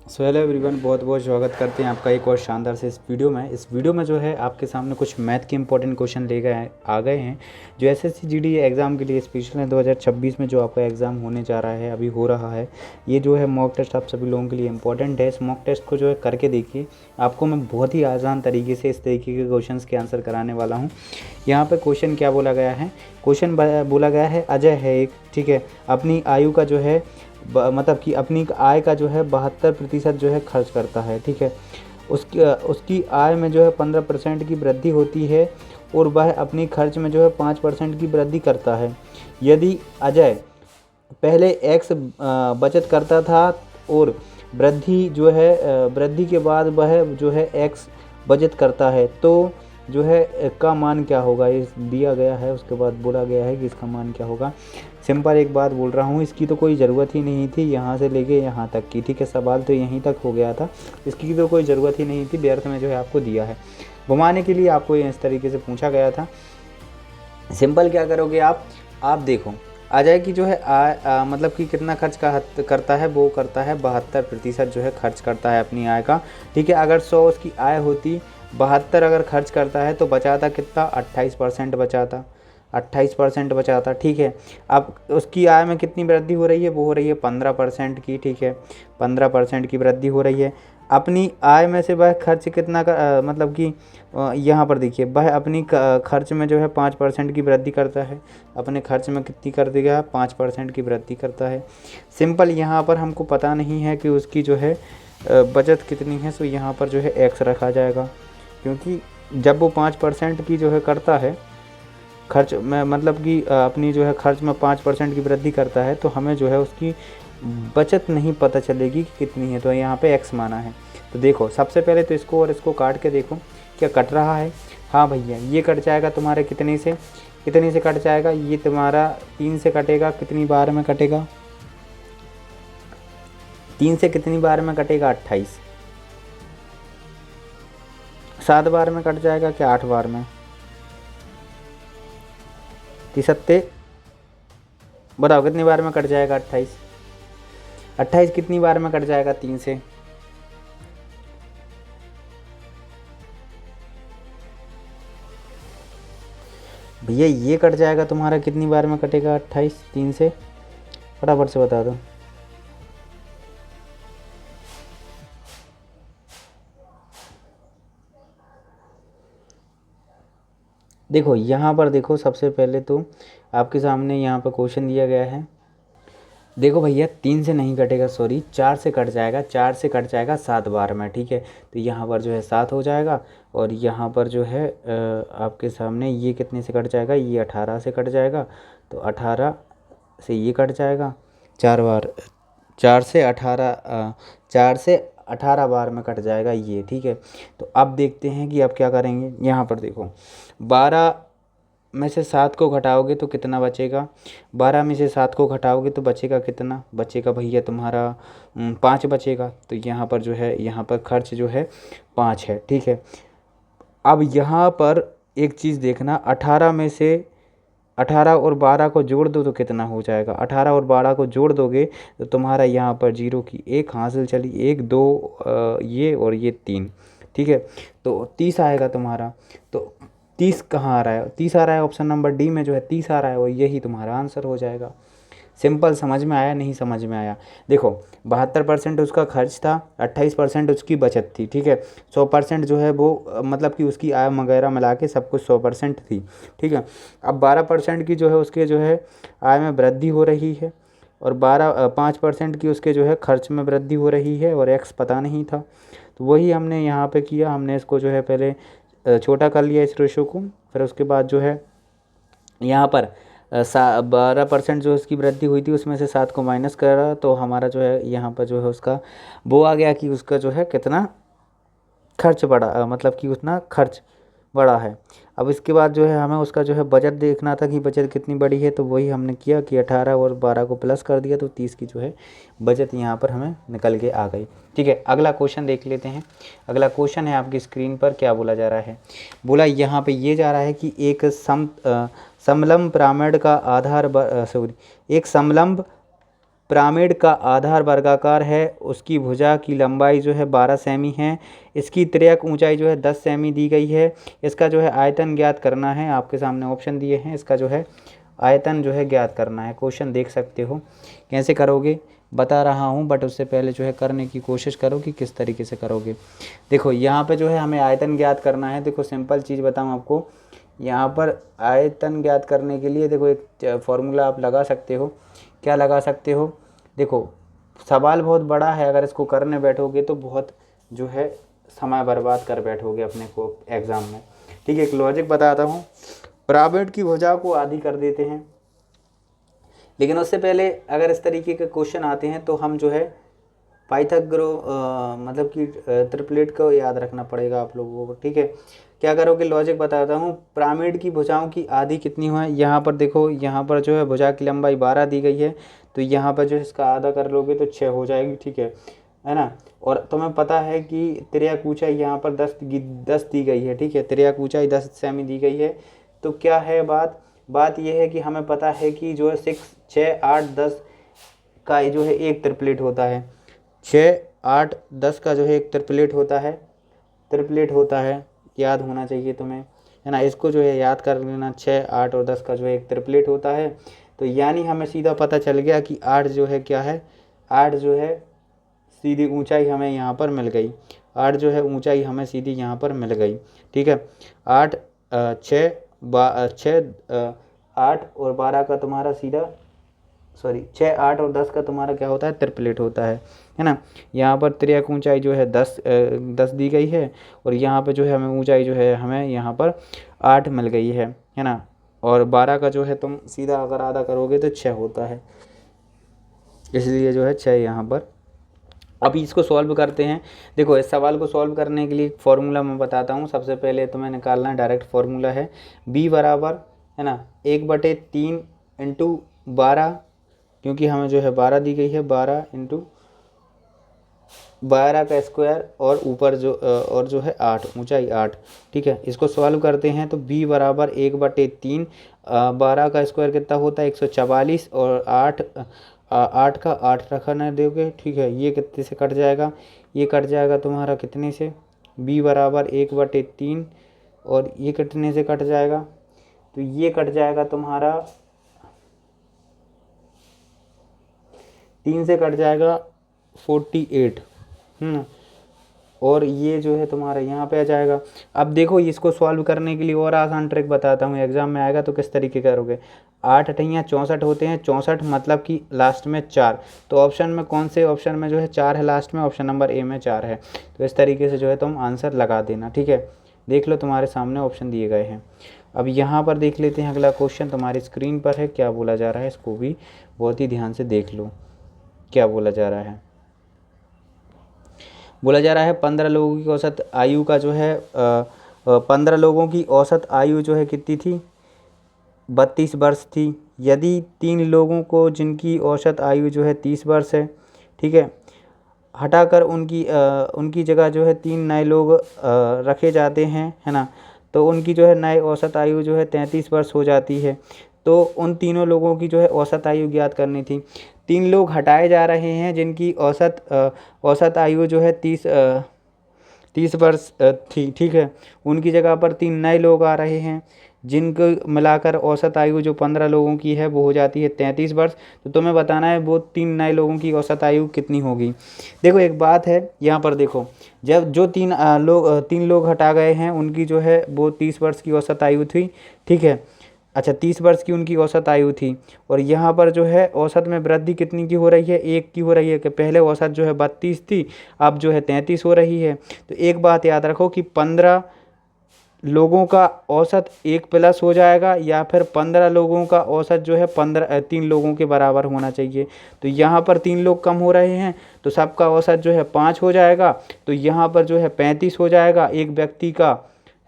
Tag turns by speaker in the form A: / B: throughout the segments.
A: So hello everyone, बहुत बहुत स्वागत करते हैं आपका एक और शानदार से इस वीडियो में जो है आपके सामने कुछ मैथ के इंपॉर्टेंट क्वेश्चन आ गए हैं जो एसएससी जीडी एग्ज़ाम के लिए स्पेशल है। 2026 में जो आपका एग्ज़ाम होने जा रहा है, अभी हो रहा है, ये जो है मॉक टेस्ट आप सभी लोगों के लिए इंपॉर्टेंट है। इस मॉक टेस्ट को जो है करके देखिए, आपको मैं बहुत ही आसान तरीके से इस तरीके के क्वेश्चन के आंसर कराने वाला हूँ। यहाँ पर क्वेश्चन क्या बोला गया है, क्वेश्चन बोला गया है अजय है एक, ठीक है, अपनी आयु का जो है मतलब कि अपनी आय का जो है 72% जो है खर्च करता है, ठीक है। उसकी आय में जो है 15% की वृद्धि होती है और वह अपनी खर्च में जो है 5% की वृद्धि करता है। यदि अजय पहले x बचत करता था और वृद्धि के बाद वह जो है x बचत करता है, तो जो है का मान क्या होगा, ये दिया गया है। उसके बाद बोला गया है कि इसका मान क्या होगा। सिंपल एक बात बोल रहा हूँ, इसकी तो कोई ज़रूरत ही नहीं थी यहाँ से लेके यहाँ तक की, ठीक है। सवाल तो यहीं तक हो गया था, इसकी तो कोई ज़रूरत ही नहीं थी, व्यर्थ में जो है आपको दिया है। घुमाने के लिए आपको ये इस तरीके से पूछा गया था। सिंपल क्या करोगे आप देखो, अजय की जो है मतलब कि कितना खर्च करता है, वो करता है 72% जो है खर्च करता है अपनी आय का, ठीक है। अगर 100 उसकी आय होती, 72 अगर खर्च करता है तो बचाता कितना, 28% बचाता, 28% बचाता, ठीक है। अब उसकी आय में कितनी वृद्धि हो रही है, वो हो रही है 15% की, ठीक है, 15% की वृद्धि हो रही है। अपनी आय में से वह खर्च कितना मतलब कि यहाँ पर देखिए, वह अपनी खर्च में जो है 5% की वृद्धि करता है। अपने खर्च में कितनी कर देगा, 5% की वृद्धि करता है। सिंपल यहाँ पर हमको पता नहीं है कि उसकी जो है बचत कितनी है, सो यहाँ पर जो है एक्स रखा जाएगा, क्योंकि जब वो 5% की जो है करता है खर्च में, मतलब कि अपनी जो है खर्च में 5% की वृद्धि करता है, तो हमें जो है उसकी बचत नहीं पता चलेगी कि कितनी है, तो यहाँ पे x माना है। तो देखो, सबसे पहले तो इसको और इसको काट के देखो क्या कट रहा है। हाँ भैया, ये कट जाएगा तुम्हारे कितने से कट जाएगा, ये तुम्हारा 3 से कटेगा। कितनी बार में कटेगा, 3 से कितनी बार में कटेगा, 28। 7 बार में कट जाएगा क्या, 8 बार में, 37, बताओ कितनी बार में कट जाएगा, 28। 28 कितनी बार में कट जाएगा, 3 से, भैया ये कट जाएगा तुम्हारा, कितनी बार में कटेगा 28 3 से, फटाफट से बता दो। देखो यहाँ पर देखो, सबसे पहले तो आपके सामने यहाँ पर क्वेश्चन दिया गया है। देखो भैया, 3 से नहीं कटेगा, सॉरी, 4 से कट जाएगा। 4 से कट जाएगा 7 बार में, ठीक है। तो यहाँ पर जो है 7 हो जाएगा, और यहाँ पर जो है आपके सामने ये कितने से कट जाएगा, ये 18 से कट जाएगा। तो 18 से ये कट जाएगा 4 बार, 4 से 18 बार में कट जाएगा ये, ठीक है। तो अब देखते हैं कि अब क्या करेंगे। यहाँ पर देखो, 12 में से 7 को घटाओगे तो कितना बचेगा, 12 में से 7 को घटाओगे तो बचेगा कितना, बचेगा भैया तुम्हारा 5 बचेगा। तो यहाँ पर जो है, यहाँ पर खर्च जो है 5 है, ठीक है। अब यहाँ पर एक चीज़ देखना, 18 में से 18 और 12 को जोड़ दो तो कितना हो जाएगा। 18 और 12 को जोड़ दोगे तो तुम्हारा यहाँ पर 0 की 1 हासिल चली, 1 2 ये और ये 3, ठीक है। तो 30 आएगा तुम्हारा। तो 30 कहाँ आ रहा है, 30 आ रहा है ऑप्शन नंबर डी में जो है 30 आ रहा है, और यही तुम्हारा आंसर हो जाएगा। सिंपल, समझ में आया, नहीं समझ में आया। देखो, 72% उसका खर्च था, 28% उसकी बचत थी, ठीक है। 100% जो है वो मतलब कि उसकी आय वगैरह मिला के सब कुछ 100% थी, ठीक है। अब 12% की जो है उसके जो है आय में वृद्धि हो रही है, और 5% की उसके जो है खर्च में वृद्धि हो रही है, और एक्स पता नहीं था। तो वही हमने यहाँ पे किया, हमने इसको जो है पहले छोटा कर लिया इस रेशो को, फिर उसके बाद जो है यहाँ पर 12% जो उसकी वृद्धि हुई थी उसमें से 7 को माइनस करा, तो हमारा जो है यहाँ पर जो है उसका वो आ गया कि उसका जो है कितना खर्च बढ़ा, मतलब कि उतना खर्च बढ़ा है। अब इसके बाद जो है हमें उसका जो है बजट देखना था कि बचत कितनी बड़ी है, तो वही हमने किया कि 18 और 12 को प्लस कर दिया, तो 30 की जो है बचत यहाँ पर हमें निकल के आ गई, ठीक है। अगला क्वेश्चन देख लेते हैं। अगला क्वेश्चन है आपकी स्क्रीन पर, क्या बोला जा रहा है, बोला यहाँ पे ये जा रहा है कि एक समलंब पिरामिड का आधार सॉरी एक समलंब पिरामिड का आधार वर्गाकार है, उसकी भुजा की लंबाई जो है 12 सेमी है, इसकी तिर्यक ऊंचाई जो है 10 सेमी दी गई है, इसका जो है आयतन ज्ञात करना है। आपके सामने ऑप्शन दिए हैं, इसका जो है आयतन जो है ज्ञात करना है। क्वेश्चन देख सकते हो, कैसे करोगे बता रहा हूँ, बट उससे पहले जो है करने की कोशिश करो कि किस तरीके से करोगे। देखो यहाँ पे जो है हमें आयतन ज्ञात करना है। देखो सिंपल चीज़ बताऊँ आपको, यहाँ पर आयतन ज्ञात करने के लिए देखो एक फॉर्मूला आप लगा सकते हो। क्या लगा सकते हो? देखो सवाल बहुत बड़ा है, अगर इसको करने बैठोगे तो बहुत जो है समय बर्बाद कर बैठोगे अपने को एग्ज़ाम में। ठीक है, एक लॉजिक बताता हूँ। पिरामिड की भुजा को आधी कर देते हैं, लेकिन उससे पहले अगर इस तरीके के क्वेश्चन आते हैं तो हम जो है पाइथागोरस मतलब कि ट्रिपलेट को याद रखना पड़ेगा आप लोगों को। ठीक है, क्या करोगे, लॉजिक बताता हूँ। पिरामिड की भुजाओं की आधी कितनी है, यहाँ पर देखो, यहाँ पर जो है भुजा की लंबाई 12 दी गई है, तो यहाँ पर जो इसका आधा कर लोगे तो 6 हो जाएगी। ठीक है ना। और तुम्हें पता है कि तिर्यक ऊंचाई यहाँ पर 10 दी गई है। ठीक है, तिर्यक ऊंचाई 10 सेमी दी गई है। तो क्या है बात यह है कि हमें पता है कि जो है 6, 8, 10 का जो है एक ट्रिपलेट होता है। 6, 8, 10 का जो है एक ट्रिपलेट होता है, याद होना चाहिए तुम्हें, है ना। इसको जो है याद कर लेना, 6, 8 और 10 का जो है एक ट्रिपलेट होता है। तो यानी हमें सीधा पता चल गया कि 8 जो है क्या है, 8 जो है सीधी ऊंचाई हमें यहाँ पर मिल गई। 8 जो है ऊंचाई हमें सीधी यहाँ पर मिल गई। ठीक है, 8, 6, 8 और 12 का तुम्हारा सीधा 6, 8 और 10 का तुम्हारा क्या होता है, ट्रिपलेट होता है ना। यहाँ पर तिर्यक ऊंचाई जो है 10 दी गई है, और यहाँ पे जो है हमें ऊंचाई जो है हमें यहाँ पर 8 मिल गई है ना। और 12 का जो है तुम सीधा अगर आधा करोगे तो 6 होता है, इसलिए जो है 6 यहाँ पर। अभी इसको सॉल्व करते हैं। देखो इस सवाल को सॉल्व करने के लिए एक फार्मूला मैं बताता हूँ। सबसे पहले तुम्हें निकालना है, डायरेक्ट फार्मूला है b बराबर, है ना, 1/3 इंटू 12, क्योंकि हमें जो है 12 दी गई है, 12 इंटू 12 का स्क्वायर और ऊपर जो और जो है 8, ऊंचाई 8। ठीक है, इसको सॉल्व करते हैं तो b बराबर 1/3, 12 का स्क्वायर कितना होता है 144, और 8 का 8 रखना दोगे। ठीक है, ये कितने से कट जाएगा, ये कट जाएगा तुम्हारा कितने से, b बराबर 1/3, और ये कितने से कट जाएगा, तो ये कट जाएगा तुम्हारा 3 से कट जाएगा 48, और ये जो है तुम्हारा यहाँ पे आ जाएगा। अब देखो इसको सॉल्व करने के लिए और आसान ट्रिक बताता हूँ, एग्जाम में आएगा तो किस तरीके करोगे। 8 अठैयाँ 64 होते हैं, 64 मतलब कि लास्ट में 4, तो ऑप्शन में कौन से ऑप्शन में जो है 4 है लास्ट में, ऑप्शन नंबर ए में 4 है। तो इस तरीके से जो है तुम आंसर लगा देना। ठीक है, देख लो तुम्हारे सामने ऑप्शन दिए गए हैं। अब यहाँ पर देख लेते हैं, अगला क्वेश्चन तुम्हारी स्क्रीन पर है, क्या बोला जा रहा है इसको भी बहुत ही ध्यान से देख लो। क्या बोला जा रहा है, बोला जा रहा है 15 लोगों की औसत आयु का जो है 15 लोगों की औसत आयु जो है कितनी थी, 32 वर्ष थी। यदि 3 लोगों को जिनकी औसत आयु जो है 30 वर्ष है, ठीक है, हटाकर उनकी जगह जो है 3 नए लोग रखे जाते हैं, है ना, तो उनकी जो है नए औसत आयु जो है 33 वर्ष हो जाती है। तो उन तीनों लोगों की जो है औसत आयु ज्ञात करनी थी। 3 लोग हटाए जा रहे हैं जिनकी औसत आयु जो है 30 वर्ष थी। ठीक है, उनकी जगह पर 3 नए लोग आ रहे हैं जिनको मिलाकर औसत आयु जो 15 लोगों की है वो हो जाती है 33 वर्ष। तो तुम्हें बताना है वो 3 नए लोगों की औसत आयु कितनी होगी। देखो एक बात है यहाँ पर, देखो जब जो 3 लोग हटा गए हैं उनकी जो है वो 30 वर्ष की औसत आयु थी। ठीक है, अच्छा 30 वर्ष की उनकी औसत आयु थी, और यहाँ पर जो है औसत में वृद्धि कितनी की हो रही है, 1 की हो रही है, कि पहले औसत जो है 32 थी, अब जो है 33 हो रही है। तो एक बात याद रखो कि 15 लोगों का औसत 1 प्लस हो जाएगा, या फिर 15 लोगों का औसत जो है 3 लोगों के बराबर होना चाहिए। तो यहाँ पर 3 लोग कम हो रहे हैं तो सबका औसत जो है 5 हो जाएगा, तो यहाँ पर जो है 35 हो जाएगा एक व्यक्ति का,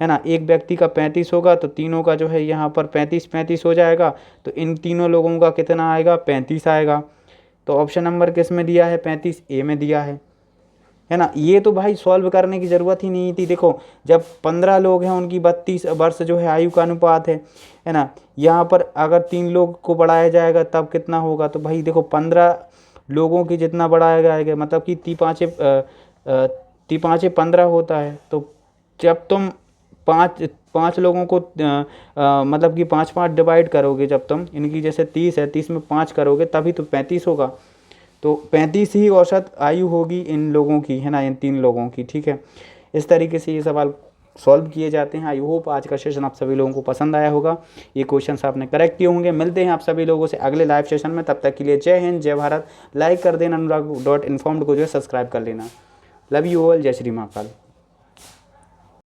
A: है ना, एक व्यक्ति का 35 होगा, तो तीनों का जो है यहाँ पर 35 हो जाएगा। तो इन तीनों लोगों का कितना आएगा, 35 आएगा। तो ऑप्शन नंबर किस में दिया है, 35 ए में दिया है ना। ये तो भाई सॉल्व करने की ज़रूरत ही नहीं थी। देखो जब 15 लोग हैं उनकी 32 वर्ष जो है आयु का अनुपात है ना, यहाँ पर अगर 3 लोग को बढ़ाया जाएगा तब कितना होगा, तो भाई देखो 15 लोगों की जितना बढ़ाया गया, मतलब कि ती पाँचे 15 होता है। तो जब तुम पाँच पाँच लोगों को मतलब कि 5-5 डिवाइड करोगे, जब तुम इनकी जैसे 30 है, 30 में 5 करोगे तभी तो 35 होगा। तो 35 ही औसत आयु होगी इन लोगों की, है ना, इन 3 लोगों की, ठीक है। इस तरीके से ये सवाल सॉल्व किए जाते हैं। आई होप आज का सेशन आप सभी लोगों को पसंद आया होगा, ये क्वेश्चंस आपने करेक्ट किए होंगे। मिलते हैं आप सभी लोगों से अगले लाइव सेशन में, तब तक के लिए जय हिंद, जय भारत। लाइक कर देना, अनुराग.informed को जो है सब्सक्राइब कर लेना। लव यू ऑल, जय श्री महाकाल।